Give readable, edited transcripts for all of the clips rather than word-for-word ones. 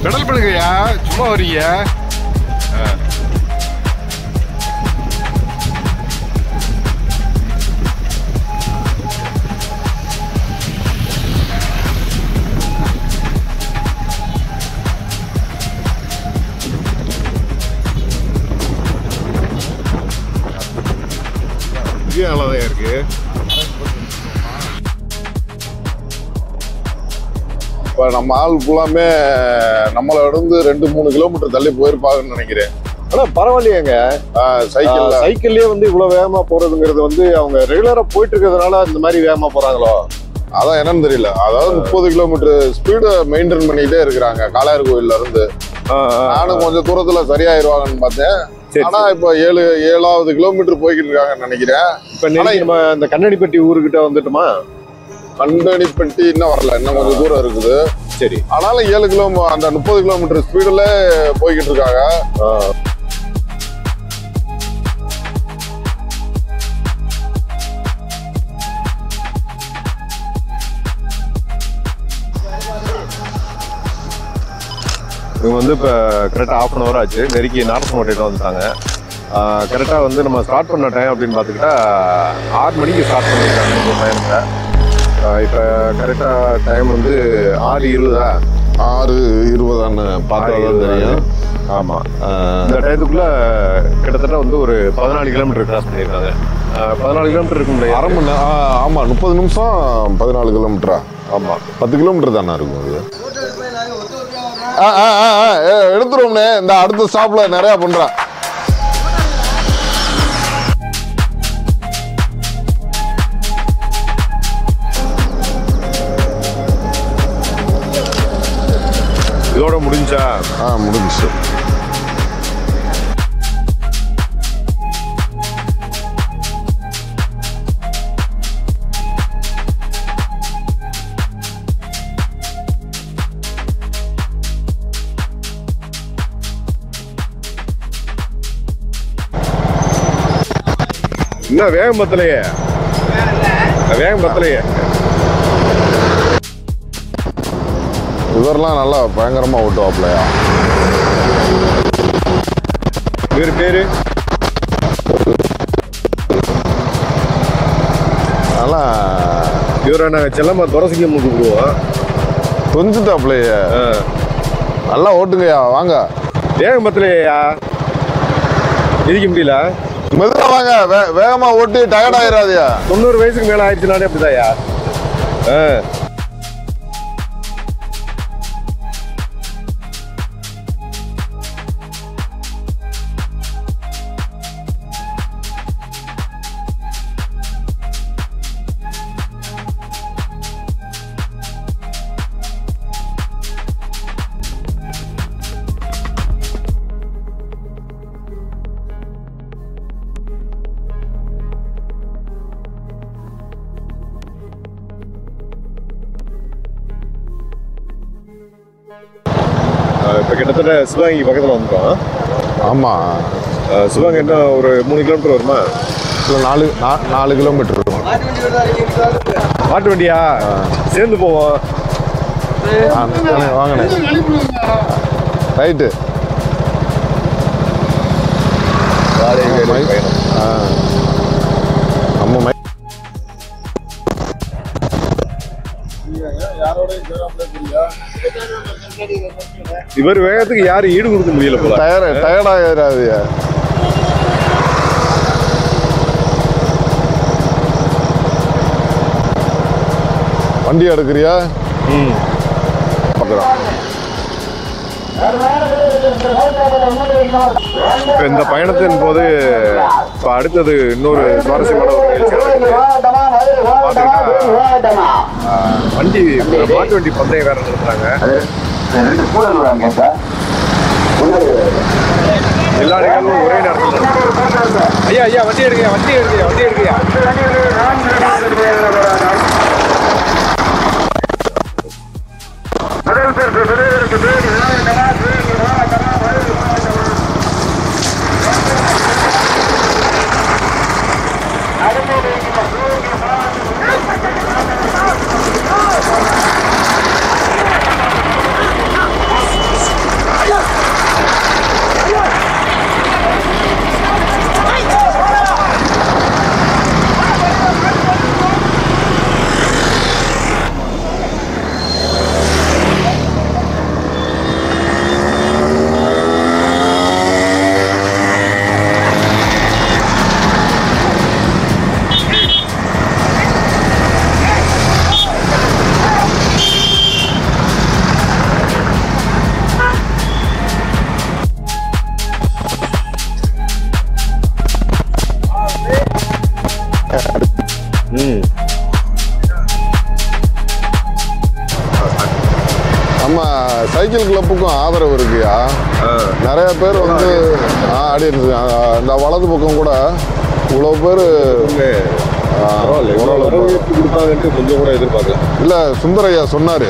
Pedal பண்ணுங்கய்யா, சும்மா வரீங்க. இது நல்லாதான் இருக்கு. இப்போ நம்ம ஆள் ஃபுல்லாமே நம்மளை இருந்து 2-3 கிலோமீட்டர் தள்ளி போயிருப்பாங்கன்னு நினைக்கிறேன். ஆனா பரவாயில்லையேங்க, சைக்கிள்லயே வந்து இவ்வளவு வேகமா போறதுங்கிறது வந்து அவங்க ரெகுலரா போயிட்டு இருக்கிறதுனால இந்த மாதிரி வேகமா போறாங்களோ அதான் என்னன்னு தெரியல. அதாவது 30 கிலோமீட்டர் ஸ்பீடு மெயின்டைன் பண்ணிட்டே இருக்கிறாங்க காளையார் கோயில்ல இருந்து. நானும் கொஞ்சம் தூரத்துல சரியாயிருவாங்கன்னு பார்த்தேன். ஆனா இப்ப 7வது கிலோமீட்டர் போய்கிட்டு இருக்காங்கன்னு நினைக்கிறேன். இப்ப நம்ம இந்த கண்ணடிப்பட்டி ஊருக்கிட்ட வந்துட்டுமா? கண்டனிப்பட்டி இன்னும் வரல, இன்னும் கொஞ்சம் தூரம் இருக்குது. சரி, ஆனாலும் 7 கிலோமீட்டர் அந்த 30 கிலோமீட்டர் ஸ்பீடுல போய்கிட்டு இருக்காங்க. இவங்க வந்து இப்போ கரெக்டாக 1/2 hour ஆச்சு, நெருக்கி நாரசமோட்டையில் வந்துட்டாங்க. கரெக்டாக வந்து நம்ம ஸ்டார்ட் பண்ண டைம் அப்படின்னு பார்த்துக்கிட்டா 6 மணிக்கு ஸ்டார்ட் பண்ணியிருக்காங்க இந்த டைமில். இப்போ கரெக்டாக டைம் வந்து 6:20. 6:20 பார்த்தாதான் தெரியும். ஆமாம், இந்த டயத்துக்குள்ளே கிட்டத்தட்ட வந்து ஒரு 14 கிலோமீட்டர் கிராஸ் பண்ணியிருக்காங்க. 14 கிலோமீட்டர் இருக்க முடியாது, அரை மணி நேரம். ஆமாம், 30 நிமிஷம் 14 கிலோமீட்டரா? ஆமாம், 10 கிலோமீட்டர் தானே இருக்கும் அது. எடுத்துருவோம்னே, இந்த அடுத்த ஸ்டாப்ல நிறைய பண்றேன். இதோட முடிஞ்சா? முடிஞ்சு. இன்னும் வேகம் பத்தலையே, வேகம் பத்தலையே. இவரெல்லாம் நல்லா பயங்கரமா ஓட்டுவாப்லையா. இவர் பேரு நல்லா, இவரை நாங்கள் செல்லம்மா துரசிக்க கூப்பிடுவோம். கொஞ்சிட்டாப்லையே. நல்லா ஓட்டுங்கய்யா, வாங்க. வேகம் பத்தலையா, மிதிக்க முடியல. மெதுவா வாங்க, வேகமா ஓட்டி டயர்ட் ஆயிடாதியா. 90 வயசுக்கு மேல ஆயிடுச்சுனாலே அப்படிதான்யா. இப்போ கிட்டத்தட்ட சிவகங்கை பக்கத்தில் வந்துட்டோம். ஆமாம், சிவகங்கை என்ன ஒரு 3 கிலோமீட்டர் வருமா? இல்லை, 4 கிலோமீட்டர் வரும். மாட்டு வண்டியா? சேர்ந்து போவோம். வாங்கண்ணே, ரைட்டு. நம்ம இவர் வேகத்துக்கு யாரும் ஈடு கொடுக்க முடியல போல. டயர்டாயிராது. வண்டி எடுக்கிறியா? பார்க்குறோம். இந்த பயணத்தின் போது இப்போ அடுத்தது இன்னொரு சுவாரஸ்யமான ஒரு நிகழ்ச்சி வண்டி மாட்டு வண்டி பந்தயக்காரர் இருக்கிறாங்க. எல்லா நிகழ்வும் ஒரே நேரத்தில் ஐயா ஐயா வண்டி எடுக்கையா வண்டி எடுக்கையா வண்டி எடுக்கையா நம்ம சைக்கிள் கிளப்புக்கும் ஆதரவு இருக்குயா. நிறைய பேர் வந்து ஆடி இந்த வலது பக்கம் கூட இவ்வளோ பேர் கொடுப்பாங்கன்ட்டு கொஞ்சம் கூட எதிர்பார்க்கல. இல்லை சுந்தரையா சொன்னார்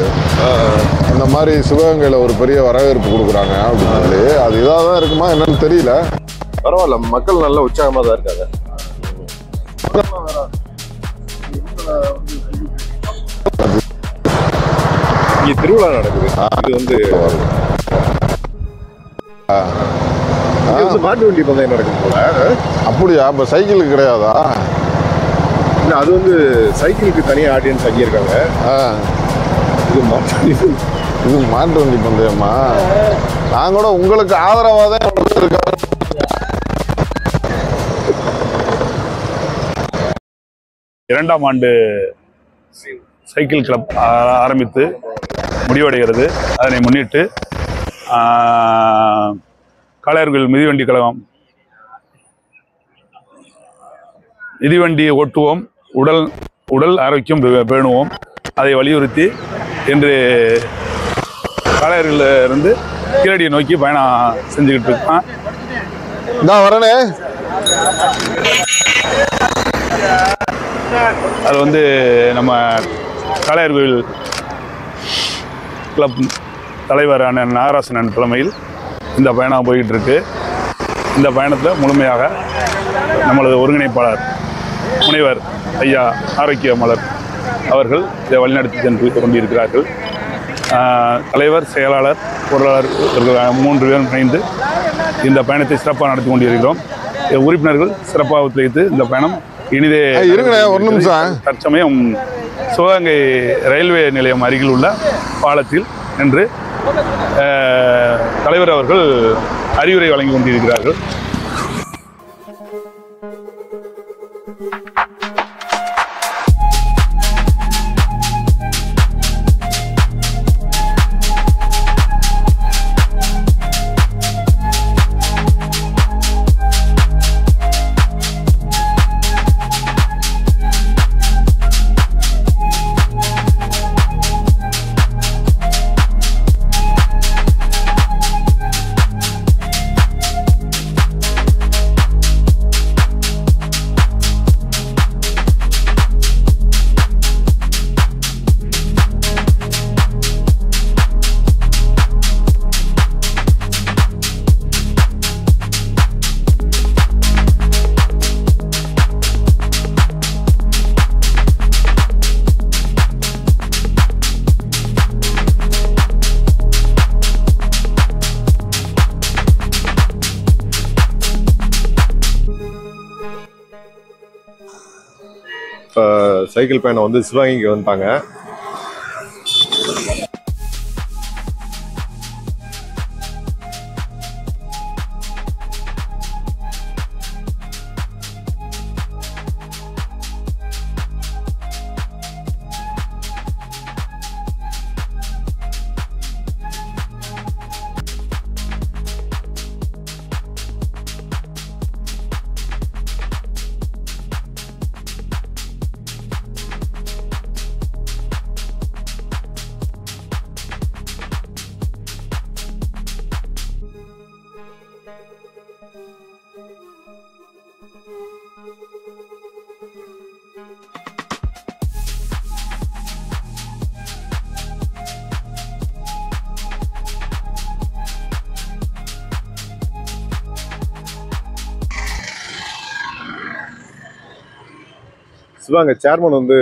இந்த மாதிரி சிவகங்கையில் ஒரு பெரிய வரவேற்பு கொடுக்குறாங்க அப்படின்னு சொல்லி. அது இதாக தான் இருக்குமா என்னன்னு தெரியல. பரவாயில்ல, மக்கள் நல்ல உற்சாகமாக தான் இருக்காங்க. இங்கே திருவிழா நடக்குது. இது வந்து மாட்டு வண்டி பந்தயம் நடக்குது போல. அப்படியா? இப்போ சைக்கிளுக்கு கிடையாதா? இல்லை, அது வந்து சைக்கிளுக்கு தனியாக ஆடியன்ஸ் தங்கியிருக்காங்க. இது மாட்டு வண்டி பந்தயமா? நான் கூட உங்களுக்கு ஆதரவாக தான் இருக்காங்க. இரண்டாம் ஆண்டு சைக்கிள் கிளப் ஆரம்பித்து முடிவடைகிறது. அதனை முன்னிட்டு காளையார்கோவில் மிதிவண்டி கழகம் மிதிவண்டி ஓட்டுவோம், உடல் ஆரோக்கியம் பேணுவோம், அதை வலியுறுத்தி இன்று காளையார்கோவிலில் இருந்து கீழடியை நோக்கி பயணம் செஞ்சுக்கிட்டு இருக்கோம். நான் வரனே. அது வந்து நம்ம காளையார்கோவில் கிளப் தலைவர் அண்ணன் நாகராசனன் தலைமையில் இந்த பயணம் போய்கிட்டு இருக்கு. இந்த பயணத்தில் முழுமையாக நம்மளது ஒருங்கிணைப்பாளர் முனைவர் ஐயா ஆரோக்கிய மலர் அவர்கள் இதை வழிநடத்தி சென்று கொண்டிருக்கிறார்கள். தலைவர், செயலாளர், பொருளாளர் 3 பேரும் இணைந்து இந்த பயணத்தை சிறப்பாக நடத்தி கொண்டிருக்கிறோம். உறுப்பினர்கள் சிறப்பாக ஒத்துழைத்து இந்த பயணம் இனிதே ஒரு நிமிஷம். தற்சமயம் சிவகங்கை ரயில்வே நிலையம் அருகில் உள்ள பாலத்தில் நின்று தலைவர் அவர்கள் அறிவுரை வழங்கி கொண்டிருக்கிறார்கள். சைக்கிள் பயணம் வந்து சிவகங்கைக்கு வந்துட்டாங்க. சிவாங்க சேர்மன் வந்து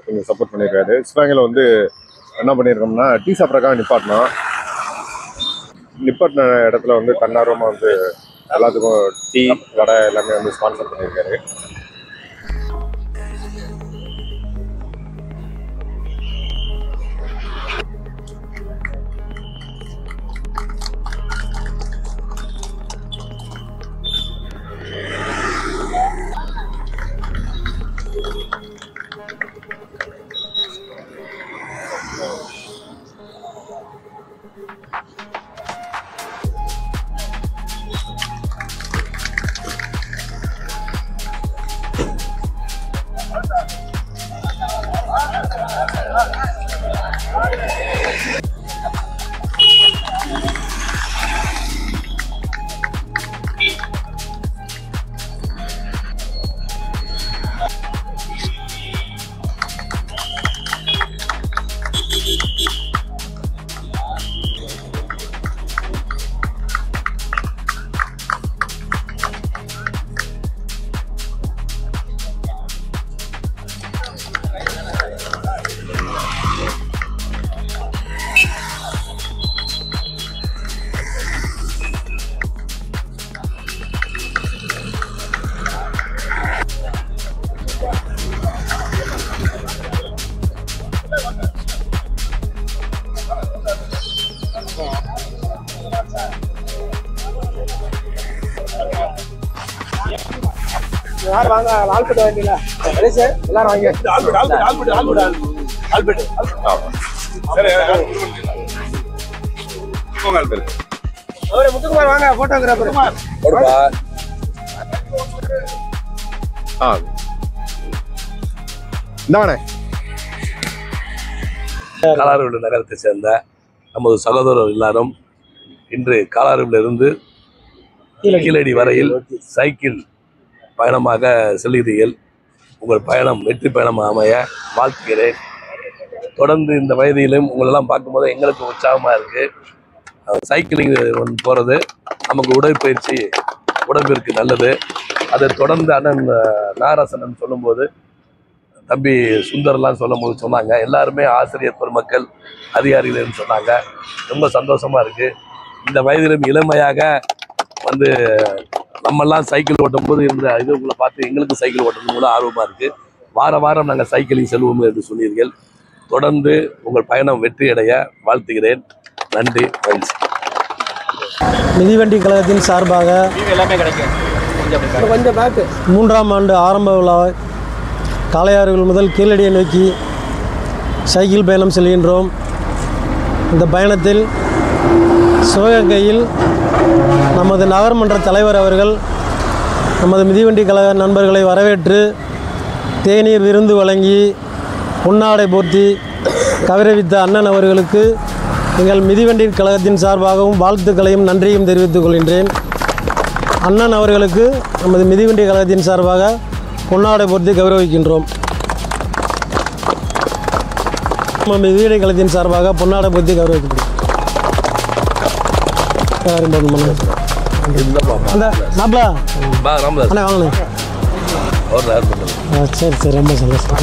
கொஞ்சம் சப்போர்ட் பண்ணியிருக்காரு. சிவாங்கில் வந்து என்ன பண்ணியிருக்கோம்னா டீ சாப்பிட்றக்காக நிப்பாட்டின இடத்துல வந்து தன்னார்வமாக வந்து எல்லாத்துக்கும் டீ வடை எல்லாமே வந்து ஸ்பான்சர் பண்ணியிருக்காரு. வாங்க ஆல்பெட் வாங்கில சார் எல்லாரும் வாங்க ஆல்பெட் அவரே முத்துக்குமார் வாங்க போட்டோகிராஃபர் போடுப்பா. இந்தானே காலாறுவிடு நகரத்தை சேர்ந்த நமது சகோதரர் எல்லாரும் இன்று காலாறுவிலிருந்து கீழடி வரையில் சைக்கிள் பயணமாக செல்கிறீர்கள். உங்கள் பயணம் வெற்றி பயணம் அமைய வாழ்த்துகிறேன். தொடர்ந்து இந்த வயதிலும் உங்களெல்லாம் பார்க்கும்போது எங்களுக்கு உற்சாகமாக இருக்குது. சைக்கிளிங் போகிறது நமக்கு உடற்பயிற்சி உடம்பிற்கு நல்லது. அதை தொடர்ந்து அண்ணன் நாகராசன் சொல்லும்போது தம்பி சுந்தர்லாம் சொல்லும்போது சொன்னாங்க, எல்லாருமே ஆசிரியர் பெருமக்கள் அதிகாரிகள்னு சொன்னாங்க. ரொம்ப சந்தோஷமாக இருக்குது. இந்த வயதிலும் இளமையாக வந்து நம்மெல்லாம் சைக்கிள் ஓட்டும் போது இருந்த இது உங்களை பார்த்து எங்களுக்கு சைக்கிள் ஓட்டணும் கூட ஆர்வமாக இருக்குது. வாரம் நாங்கள் சைக்கிளிங் செல்வோம் என்று சொன்னீர்கள். தொடர்ந்து உங்கள் பயணம் வெற்றியடைய வாழ்த்துகிறேன். நன்றி. மிதிவண்டி கழகத்தின் சார்பாக எல்லாமே கிடைக்கும். கொஞ்சம் 3ஆம் ஆண்டு ஆரம்ப விழா காளையாறுகள் முதல் கீழடியை நோக்கி சைக்கிள் பயணம் செல்கின்றோம். இந்த பயணத்தில் சிவகங்கையில் நமது நகர்மன்ற தலைவர் அவர்கள் நமது மிதிவண்டி கழக நண்பர்களை வரவேற்று தேநீர் விருந்து வழங்கி பொன்னாடை போர்த்தி கௌரவித்த அண்ணன் அவர்களுக்கு எங்கள் மிதிவண்டி கழகத்தின் சார்பாகவும் வாழ்த்துக்களையும் நன்றியும் தெரிவித்துக் கொள்கின்றேன். அண்ணன் அவர்களுக்கு நமது மிதிவண்டி கழகத்தின் சார்பாக பொன்னாடை போர்த்தி கௌரவிக்கின்றோம். நம்ம மிதிவண்டி கழகத்தின் சார்பாக பொன்னாடை போர்த்தி கௌரவிக்கின்றோம். அந்த மாப்பிளா அண்ணா வாங்கண்ணே. சரி ரொம்ப சந்தோஷம்.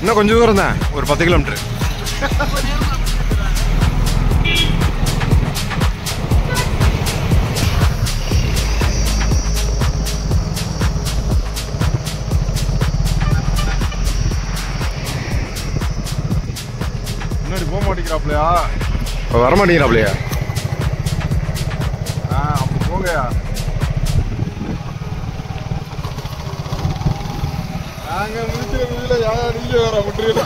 இன்னும் கொஞ்சம் தூரம் தான், ஒரு 10 கிலோமீட்டர். முன்னாடி போக மாட்டேங்கிறாப்லையா? வர மாட்டேங்கிறாப்லையா? அப்படி போங்கயா. நாங்க முடிக்கிற முடியல, யாரா நீங்க வேற முற்றியல.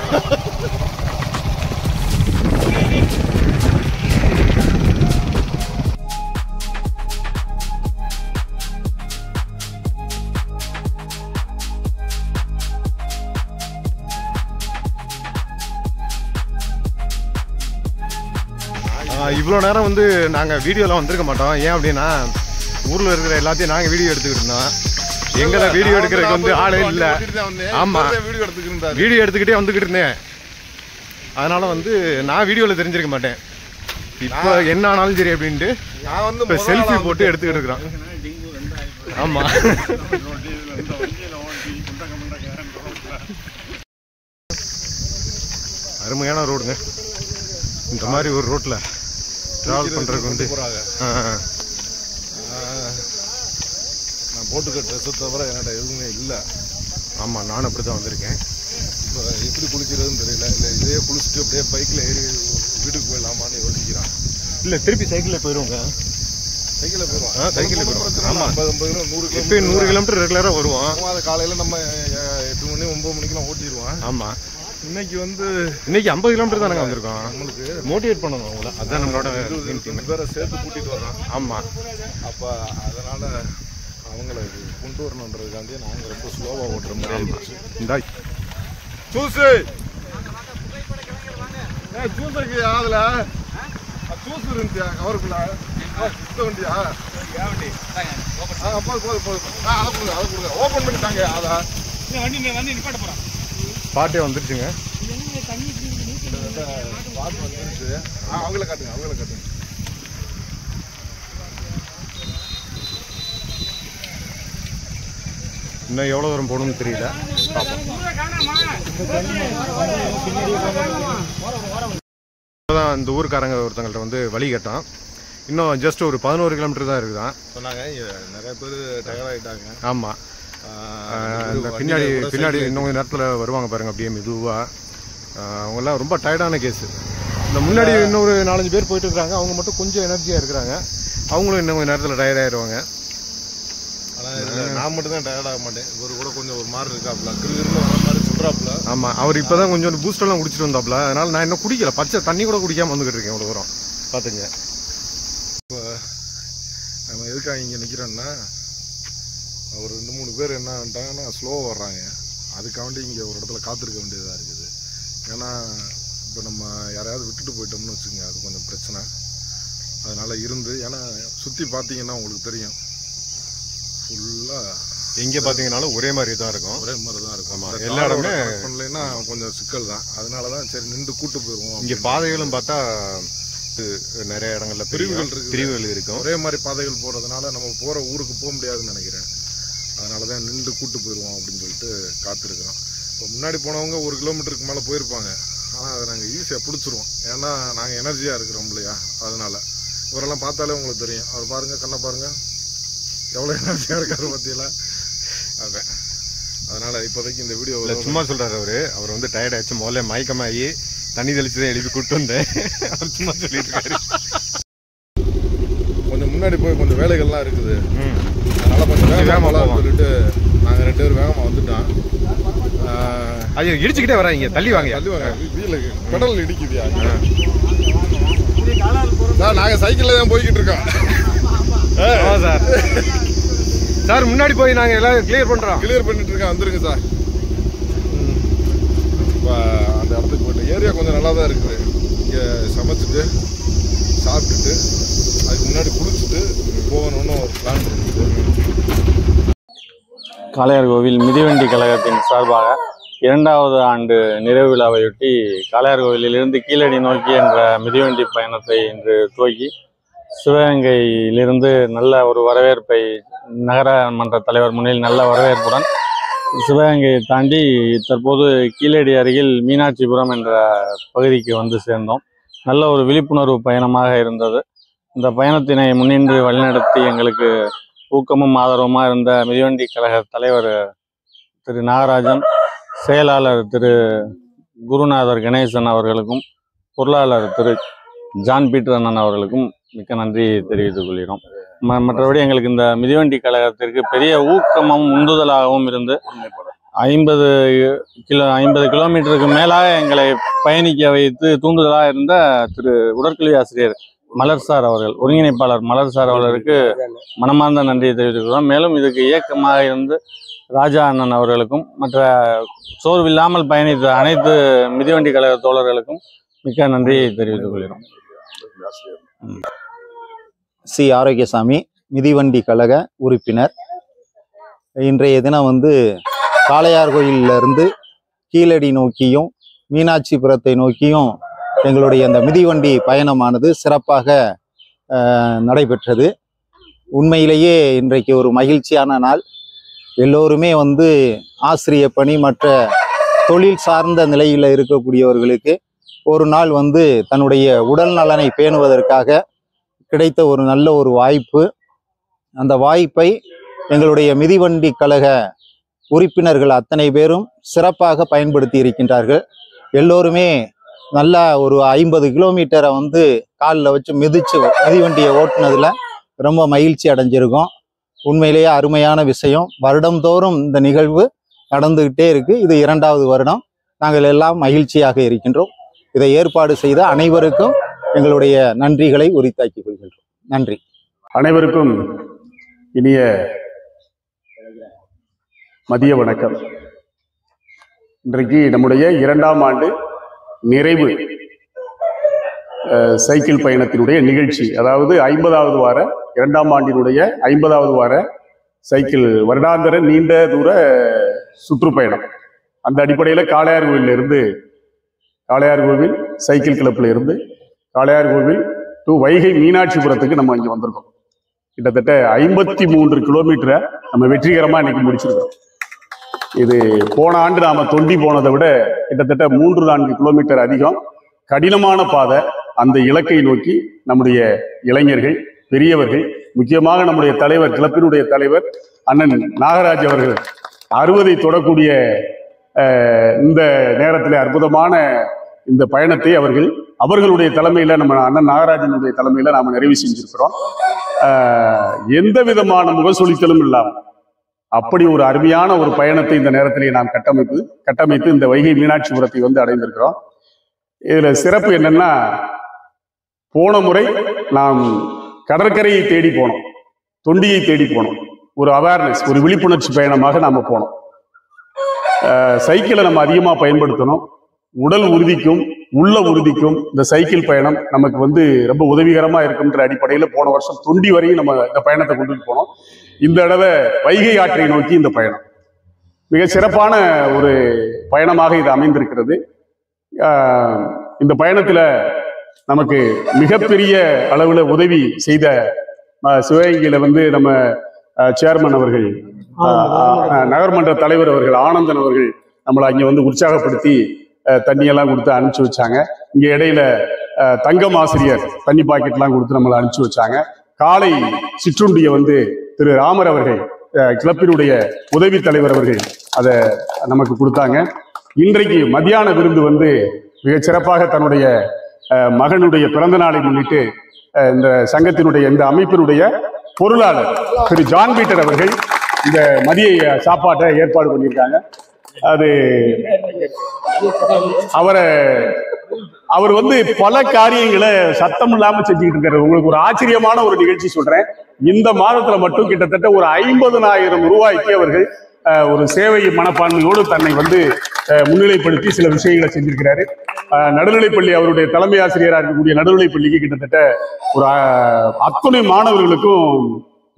இவ்வளோ நேரம் வந்து நாங்கள் வீடியோலாம் வந்திருக்க மாட்டோம். ஏன் அப்படின்னா ஊரில் இருக்கிற எல்லாத்தையும் நாங்கள் வீடியோ எடுத்துக்கிட்டு இருந்தோம். எங்களை வீடியோ எடுக்கிறதுக்கு வந்து ஆளே இல்லை. ஆமாம், வீடியோ எடுத்துக்கிட்டே வந்துக்கிட்டு இருந்தேன். அதனால் வந்து நான் வீடியோவில் தெரிஞ்சிருக்க மாட்டேன். இப்போ என்ன ஆனாலும் சரி அப்படின்ட்டு நான் வந்து இப்போ செல்ஃபி போட்டு எடுத்துக்கிட்டு இருக்கிறோம். ஆமாம், அருமையான ரோடுங்க. இந்த மாதிரி ஒரு ரோட்டில் ட்ராவல் பண்ணுறதுக்கு வந்து நான் போட்டுக்க ட்ரெஸ்ஸை தவிர என்கிட்ட எதுவுமே இல்லை. ஆமாம், நானும் அப்படி தான் வந்திருக்கேன். இப்போ எப்படி குளிக்கிறதுன்னு தெரியல. இல்லை இதே குளிச்சுட்டு அப்படியே பைக்கில் ஏறி வீட்டுக்கு போயிடலாமான்னு யோசிக்கிறான். இல்லை, திருப்பி சைக்கிளில் போயிடுவோங்க. சைக்கிளில் போயிடுவோம். சைக்கிளில் போயிடுவோம். ஆமாம், 50 கிலோ 100 கிலோ இப்போ 100 கிலோமீட்டர் ரெகுலராக வருவோம். அது காலையில் நம்ம 8 மணி 9 மணிக்கெல்லாம் ஓட்டிடுவோம். ஆமாம், இன்னைக்கு வந்து இன்னைக்கு 50 கிலோமீட்டர் தானங்க வந்திருக்கோம். நம்மளுக்கு மோட்டிவேட் பண்ணணும் அவங்கள, அதுதான் நம்மளோட 2 பேரை சேர்த்து கூட்டிகிட்டு வரோம். ஆமாம், அப்போ அதனால் அவங்கள கொண்டு வரணுன்றதுக்காண்டி நாங்கள் ரொம்ப ஸ்லோவாக ஓட்டுற மாதிரி ஆயிடுச்சு. இந்த ஜூஸு ஜூஸ் இருக்குயா? அதில் ஜூஸ் இருந்துச்சியா கவருக்குள்ள? சுத்த வண்டியா? அப்போ போதும். அதை கொடுங்க ஓப்பன் பண்ணிட்டாங்க. அதை வண்டி நிப்பாட்ட போகிறோம். பாட்டே வந்துருச்சுங்க. பாட்டு வந்துருச்சு. அவங்கள காட்டுங்க. இன்னும் எவ்வளோ தூரம் போகணும்னு தெரியல. தான் இந்த ஊருக்காரங்க ஒருத்தங்கள்ட்ட வந்து வழி கேட்டோம். இன்னும் ஜஸ்ட் ஒரு 11 கிலோமீட்டர் தான் இருக்குதான் சொன்னாங்க. நிறைய பேர் டயர்டாயிட்டாங்க. ஆமாம், இந்த பின்னாடி இன்னும் கொஞ்சம் நேரத்தில் வருவாங்க பாருங்க, அப்படியே மெதுவாக. அவங்கெல்லாம் ரொம்ப டயர்டான கேஸு. இந்த முன்னாடி இன்னொரு 4-5 பேர் போயிட்டு இருக்காங்க. அவங்க மட்டும் கொஞ்சம் எனர்ஜியாக இருக்கிறாங்க. அவங்களும் இன்னும் கொஞ்சம் நேரத்தில் டயர்டாயிடுவாங்க. ஆனால் நான் மட்டும் தான் டயர்ட் ஆக மாட்டேன். இவர் கூட கொஞ்சம் ஒரு மாதிரி இருக்காப்புல, கிருகிருன்னு வர மாதிரி சொல்கிறாப்புல. ஆமாம், அவர் இப்போ தான் கொஞ்சம் பூஸ்டெல்லாம் குடிச்சிட்டு வந்தாப்புல. அதனால் நான் இன்னும் குடிக்கல, பச்சை தண்ணி கூட குடிக்காமல் வந்துக்கிட்டு இருக்கேன் இவ்வளோ தூரம். பார்த்துங்க, இப்போ நம்ம எதுக்காக இங்கே நிற்கிறோன்னா, ஒரு 2-3 பேர் என்ன பண்ணிட்டாங்கன்னா ஸ்லோவாக வர்றாங்க. அதுக்காண்டி இங்கே ஒரு இடத்துல காத்திருக்க வேண்டியதாக இருக்குது. ஏன்னா இப்போ நம்ம யாரையாவது விட்டுட்டு போயிட்டோம்னு வச்சுக்கோங்க, அது கொஞ்சம் பிரச்சனை. அதனால் இருந்து, ஏன்னா சுற்றி பார்த்தீங்கன்னா உங்களுக்கு தெரியும், ஃபுல்லாக எங்கே பார்த்தீங்கன்னாலும் ஒரே மாதிரி தான் இருக்கும். ஒரே மாதிரி தான் இருக்கும். ஆமாம், எல்லா இடமே பண்ணலைன்னா கொஞ்சம் சிக்கல் தான். அதனால தான் சரி நின்று கூட்டு போயிடுவோம். இங்கே பாதைகளும் பார்த்தா நிறைய இடங்கள்ல பிரிவுகள் இருக்கும். ஒரே மாதிரி பாதைகள் போகிறதுனால நம்ம போகிற ஊருக்கு போக முடியாதுன்னு நினைக்கிறேன். அதனால தான் நின்று கூட்டு போயிடுவோம் அப்படின்னு சொல்லிட்டு காத்திருக்கிறோம். இப்போ முன்னாடி போனவங்க 1 கிலோமீட்டருக்கு மேலே போயிருப்பாங்க. ஆனால் அதை நாங்கள் ஈஸியாக பிடிச்சிருவோம். ஏன்னா நாங்கள் எனர்ஜியாக இருக்கிறோம் இல்லையா? அதனால் இவரெல்லாம் பார்த்தாலே உங்களுக்கு தெரியும். அவர் பாருங்கள், கண்ணை பாருங்கள், எவ்வளோ எனர்ஜியாக இருக்காரு பார்த்தீங்களா? அதான் அதனால் இப்போதைக்கு இந்த வீடியோ சும்மா சொல்கிறாரு. அவர் வந்து டயர்ட் ஆயிடுச்சு, முதல்ல மயக்கமாகி தண்ணி தெளிச்சு தான் எழுப்பி கூப்பிட்டு வந்தேன். அவர் சும்மா சொல்லிட்டு இருக்காரு. கொஞ்சம் முன்னாடி போய் கொஞ்சம் வேலைகள்லாம் இருக்குது. அதனால் கொஞ்சம் வேகமாக சொல்லிட்டு நாங்கள் 2 பேரும் வேகமாக வந்துட்டோம். அது இடிச்சுக்கிட்டே வராங்க, தள்ளி வாங்க. வீலுக்கு பெடல் இடிக்குதியா? சார் நாங்கள் சைக்கிளில் தான் போய்கிட்டு இருக்கோம். சார் சார் முன்னாடி போய் நாங்கள் எல்லாம் கிளியர் பண்ணிட்டு இருக்கோம். வந்துருங்க சார். இப்போ அந்த இடத்துக்கு போய்ட்டு ஏரியா கொஞ்சம் நல்லா தான் இருக்குது. இங்கே சமைச்சிட்டு சாப்பிட்டுட்டு அதுக்கு முன்னாடி குளிச்சுட்டு போகணும்னு ஒரு பிளான் இருக்குது. காளையார்கோவில் மிதிவண்டி கழகத்தின் சார்பாக 2வது ஆண்டு நிறைவு விழாவையொட்டி காளையார்கோவிலிருந்து கீழடி நோக்கி என்ற மிதிவண்டி பயணத்தை இன்று துவக்கி சிவகங்கையிலிருந்து நல்ல ஒரு வரவேற்பை நகர மன்ற தலைவர் முன்னில் நல்ல வரவேற்புடன் சிவகங்கையை தாண்டி தற்போது கீழடி அருகில் மீனாட்சிபுரம் என்ற பகுதிக்கு வந்து சேர்ந்தோம். நல்ல ஒரு விழிப்புணர்வு பயணமாக இருந்தது. இந்த பயணத்தினை முன்னின்று வழிநடத்தி எங்களுக்கு ஊக்கமும் ஆதரவுமாக இருந்த மிதிவண்டி கழக தலைவர் திரு நாகராஜன், செயலாளர் திரு குருநாதர் கணேசன் அவர்களுக்கும், பொருளாளர் திரு ஜான் பீட்டர் அண்ணன் அவர்களுக்கும் மிக்க நன்றி தெரிவித்துக் கொள்கிறோம். மற்றபடி எங்களுக்கு இந்த மிதிவண்டி கழகத்திற்கு பெரிய ஊக்கமும் உந்துதலாகவும் இருந்து 50 கிலோமீட்டருக்கு மேலாக எங்களை பயணிக்க வைத்து தூண்டுதலாக இருந்த திரு உடற்கல்வி ஆசிரியர் மலர் சார் அவர்கள், ஒருங்கிணைப்பாளர் மலர் சார் அவர்களுக்கு மனமார்ந்த நன்றியை தெரிவித்துக்கிறோம். மேலும் இதுக்கு இயக்கமாக இருந்து ராஜா அண்ணன் அவர்களுக்கும் மற்ற சோர்வில்லாமல் பயணித்த அனைத்து மிதிவண்டி கழக தோழர்களுக்கும் மிக்க நன்றியை தெரிவித்துக் கொள்கிறோம். சி ஆரோக்கியசாமி, மிதிவண்டி கழக உறுப்பினர். இன்றைய தினம் காளையார் கோயிலிருந்து கீழடி நோக்கியும் மீனாட்சிபுரத்தை நோக்கியும் எங்களுடைய அந்த மிதிவண்டி பயணமானது சிறப்பாக நடைபெற்றது. உண்மையிலேயே இன்றைக்கு ஒரு மகிழ்ச்சியான நாள். எல்லோருமே ஆசிரிய பணி மற்ற தொழில் சார்ந்த நிலையில் இருக்கக்கூடியவர்களுக்கு ஒரு நாள் தன்னுடைய உடல் நலனை பேணுவதற்காக கிடைத்த ஒரு நல்ல ஒரு வாய்ப்பு. அந்த வாய்ப்பை எங்களுடைய மிதிவண்டி கழக உறுப்பினர்கள் அத்தனை பேரும் சிறப்பாக பயன்படுத்தி இருக்கின்றார்கள். எல்லோருமே நல்லா ஒரு 50 கிலோமீட்டரை காலில் வச்சு மிதிவண்டியை ஓட்டுனதுல ரொம்ப மகிழ்ச்சி அடைஞ்சிருக்கோம். உண்மையிலேயே அருமையான விஷயம். வருடந்தோறும் இந்த நிகழ்வு நடந்துகிட்டே இருக்கு. இது 2வது வருடம். நாங்கள் எல்லாம் மகிழ்ச்சியாக இருக்கின்றோம். இதை ஏற்பாடு செய்த அனைவருக்கும் எங்களுடைய நன்றிகளை உரித்தாக்கிக் கொள்கின்றோம். நன்றி. அனைவருக்கும் இனிய மதிய வணக்கம். இன்றைக்கு நம்முடைய 2ஆம் ஆண்டு நிறைவு சைக்கிள் பயணத்தினுடைய நிகழ்ச்சி, அதாவது 50வது வார 2ஆம் ஆண்டினுடைய 50வது வார சைக்கிள் வருடாந்திர நீண்ட தூர சுற்றுப்பயணம். அந்த அடிப்படையில் காளையார் கோவில் சைக்கிள் கிளப்ல இருந்து காளையார் கோவில் டு வைகை மீனாட்சிபுரத்துக்கு நம்ம இங்கே வந்திருக்கோம். கிட்டத்தட்ட 53 கிலோமீட்டரை நம்ம வெற்றிகரமாக இன்னைக்கு முடிச்சிருக்கோம். இது போன ஆண்டு நாம தொண்டி போனதை விட கிட்டத்தட்ட 3-4 கிலோமீட்டர் அதிகம். கடினமான பாதை. அந்த இலக்கை நோக்கி நம்முடைய இளைஞர்கள், பெரியவர்கள், முக்கியமாக நம்முடைய தலைவர், கிளப்பினுடைய தலைவர் அண்ணன் நாகராஜ் அவர்கள் 60 தொடக்கூடிய இந்த நேரத்தில் அற்புதமான இந்த பயணத்தை அவர்களுடைய தலைமையில, நம்ம அண்ணன் நாகராஜனுடைய தலைமையில நாம நிறைவு செஞ்சிருக்கிறோம். எந்த விதமான முகசொலித்தலும் இல்லாமல் அப்படி ஒரு அருமையான ஒரு பயணத்தை இந்த நேரத்திலே நாம் கட்டமைத்து இந்த வைகை மீனாட்சிபுரத்தை அடைந்திருக்கிறோம். இதுல சிறப்பு என்னன்னா, போன முறை நாம் கடற்கரையை தேடி போனோம், தொண்டியை தேடி போனோம். ஒரு அவேர்னஸ், ஒரு விழிப்புணர்ச்சி பயணமாக நாம போனோம். சைக்கிளை நம்ம அதிகமா பயன்படுத்தணும். உடல் உறுதிக்கும் உள்ள உறுதிக்கும் இந்த சைக்கிள் பயணம் நமக்கு ரொம்ப உதவிகரமா இருக்குன்ற அடிப்படையில் போன வருஷம் தொண்டி வரையும் நம்ம இந்த பயணத்தை கொண்டுட்டு போனோம். இந்த தடவை வைகை ஆற்றை நோக்கி இந்த பயணம் மிக சிறப்பான ஒரு பயணமாக இது அமைந்திருக்கிறது. இந்த பயணத்துல நமக்கு மிகப்பெரிய அளவுல உதவி செய்த சிவகங்கையில நம்ம சேர்மன் அவர்கள், நகர்மன்ற தலைவர் அவர்கள், ஆனந்தன் அவர்கள் நம்மளை அங்கே உற்சாகப்படுத்தி தண்ணியெல்லாம் கொடுத்து அனுப்பிச்சு வச்சாங்க. இங்க இடையில தங்கம் ஆசிரியர் தண்ணி பாக்கெட்லாம் கொடுத்து நம்மளை அனுப்பிச்சு வச்சாங்க. காலை சிற்றுண்டியை திரு ராமர் அவர்கள், கிளப்பினுடைய உதவி தலைவர் அவர்கள் அதை நமக்கு கொடுத்தாங்க. இன்றைக்கு மத்தியான விருந்து மிக சிறப்பாக தன்னுடைய மகனுடைய பிறந்த நாளை முன்னிட்டு இந்த சங்கத்தினுடைய, இந்த அமைப்பினுடைய பொருளாளர் திரு ஜான் பீட்டர் அவர்கள் இந்த மதிய சாப்பாட்டை ஏற்பாடு பண்ணியிருக்காங்க. அது அவர் பல காரியங்களை சத்தம் இல்லாம செஞ்சுக்கிட்டு இருக்காரு. உங்களுக்கு ஒரு ஆச்சரியமான ஒரு நிகழ்ச்சி சொல்றேன். இந்த மாதத்துல மட்டும் கிட்டத்தட்ட ஒரு 50,000 ரூபாய்க்கு அவர்கள் ஒரு சேவை மனப்பான்மையோடு தன்னை முன்னிலைப்படுத்தி சில விஷயங்களை செஞ்சிருக்கிறாரு. நடுநிலைப்பள்ளி, அவருடைய தலைமை ஆசிரியராக இருக்கக்கூடிய நடுநிலைப்பள்ளிக்கு கிட்டத்தட்ட ஒரு அத்தனை மாணவர்களுக்கும்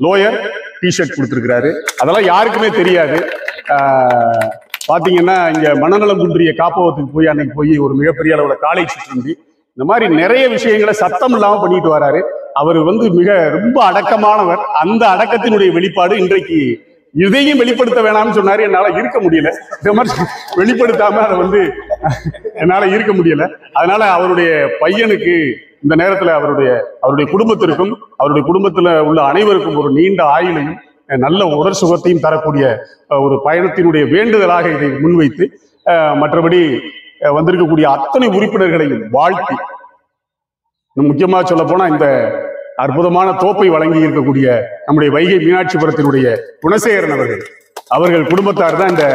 லோயர் டிஷர்ட் கொடுத்துருக்கிறாரு. அதெல்லாம் யாருக்குமே தெரியாது. பாத்தீங்கன்னா இங்க மனநலம் குன்றிய காப்பகத்துக்கு அன்னைக்கு ஒரு மிகப்பெரிய அளவுல காலை சுற்றி இந்த மாதிரி நிறைய விஷயங்களை சத்தம் இல்லாம பண்ணிட்டு வராரு. அவர் மிக ரொம்ப அடக்கமானவர். அந்த அடக்கத்தினுடைய வெளிப்பாடு இன்றைக்கு இதையும் வெளிப்படுத்த வேணாம்னு சொன்னாரு. என்னால இருக்க முடியல, இந்த மாதிரி வெளிப்படுத்தாம அதை வந்து என்னால இருக்க முடியல. அதனால அவருடைய பையனுக்கு இந்த நேரத்துல அவருடைய குடும்பத்திற்கும் அவருடைய குடும்பத்துல உள்ள அனைவருக்கும் ஒரு நீண்ட ஆயுளையும் நல்ல உடல் சுகத்தையும் தரக்கூடிய ஒரு பயணத்தினுடைய வேண்டுதலாக இதை முன்வைத்து மற்றபடி வந்திருக்கக்கூடிய அத்தனை உறுப்பினர்களையும் வாழ்த்தி, முக்கியமா சொல்ல போனா இந்த அற்புதமான தோப்பை வழங்கி இருக்கக்கூடிய நம்முடைய வைகை மீனாட்சிபுரத்தினுடைய குணசேகரன் அவர்கள் குடும்பத்தார் தான் இந்த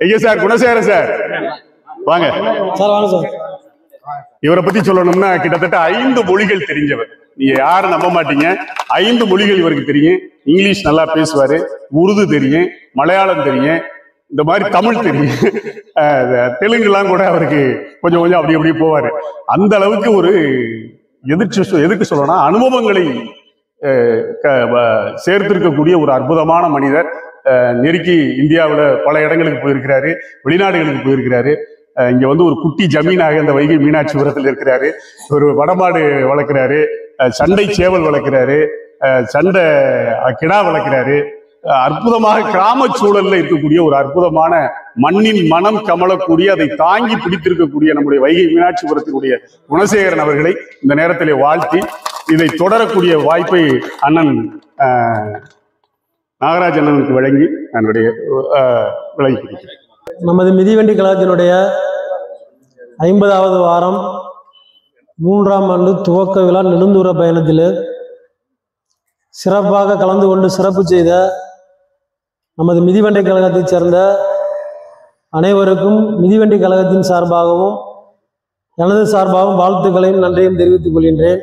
ஐயா சார், குணசேகரன் சார் வாங்க சார். வாங்க சார். இவரை பத்தி சொல்லணும்னா கிட்டத்தட்ட 5 மொழிகள் தெரிஞ்சவர். நீங்க யாரும் நம்ப மாட்டீங்க, 5 மொழிகள் இவருக்கு தெரியும். இங்கிலீஷ் நல்லா பேசுவாரு, உருது தெரியும், மலையாளம் தெரியும், இந்த மாதிரி தமிழ் தெரியும், தெலுங்குலாம் கூட அவருக்கு கொஞ்சம் கொஞ்சம் அப்படி அப்படி போவாரு. அந்த அளவுக்கு ஒரு எதுக்கு சொல்லணும், அனுபவங்களை சேர்த்திருக்கக்கூடிய ஒரு அற்புதமான மனிதர். நெருக்கி இந்தியாவில் பல இடங்களுக்கு போயிருக்கிறாரு, வெளிநாடுகளுக்கு போயிருக்கிறாரு. இங்க வந்து ஒரு குட்டி ஜமீனாக இந்த வைகை மீனாட்சிபுரத்தில் இருக்கிறாரு. ஒரு வடமாடு வளர்க்கிறாரு, சண்டை சேவல் வளர்க்கிறாரு, சண்டை கிடா வளர்க்கிறாரு. அற்புதமாக கிராம சூழல்ல இருக்கக்கூடிய ஒரு அற்புதமான மண்ணின் மனம் கமலக்கூடிய, அதை தாங்கி பிடித்திருக்கக்கூடிய நம்முடைய வைகை மீனாட்சிபுரத்தினுடைய குணசேகரன் அவர்களை இந்த நேரத்திலே வாழ்த்தி இதை தொடரக்கூடிய வாய்ப்பை அண்ணன் நாகராஜ் அண்ணனுக்கு வழங்கி என்னுடைய விலகி கொடுக்கிறேன். நமது மிதிவண்டி கழகத்தினுடைய 50வது வாரம் 3ஆம் ஆண்டு துவக்க விழா நெடுந்தூர பயணத்தில் சிறப்பாக கலந்து கொண்டு சிறப்பு செய்த நமது மிதிவண்டி கழகத்தைச் சேர்ந்த அனைவருக்கும் மிதிவண்டி கழகத்தின் சார்பாகவும் எனது சார்பாகவும் வாழ்த்துக்களையும் நன்றியும் தெரிவித்துக் கொள்கின்றேன்.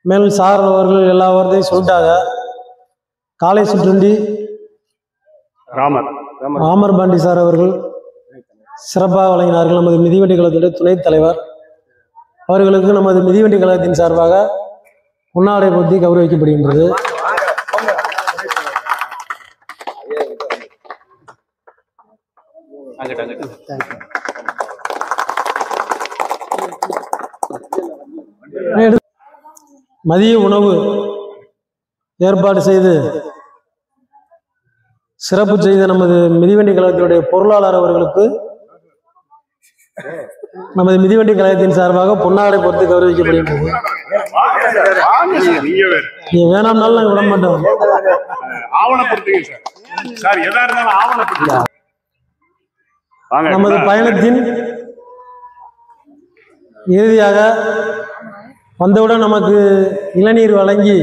மேலும் சார் அவர்கள் எல்லா வார்த்தையும் சொல்லிட்டாங்க. காலை சுற்றுண்டி ராமர் பாண்டி சார் அவர்கள் சிறப்பாக வழங்கினார்கள். நமது மிதிவண்டி கழகத்துடைய துணைத் தலைவர் அவர்களுக்கு நமது மிதிவண்டி கழகத்தின் சார்பாக பொன்னாடை போர்த்தி கௌரவிக்கப்படுகின்றது. மதிய உணவு ஏற்பாடு செய்து சிறப்பு செய்த நமது மிதிவண்டி கழகத்தினுடைய பொருளாளர் அவர்களுக்கு நமது மிதிவண்டி கழகத்தின் சார்பாக பொன்னாடை பொறுத்து கௌரவிக்கப்படுகின்றது. நீ வேணாம்னாலும் நாங்கள் விட மாட்டோம். நமது பயணத்தின் இறுதியாக வந்தவுடன் நமக்கு இளநீர் வழங்கி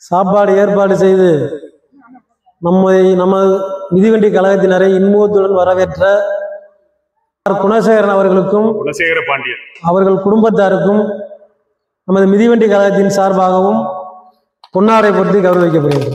சாப்பாடு ஏற்பாடு செய்து நமது மிதிவண்டி கழகத்தினரை இன்முகத்துடன் வரவேற்ற குணசேகரன் அவர்களுக்கும் அவர்கள் குடும்பத்தாருக்கும் நமது மிதிவண்டி கழகத்தின் சார்பாகவும் பொன்னாடை பொறுத்து கௌரவிக்கப்படுகிறது.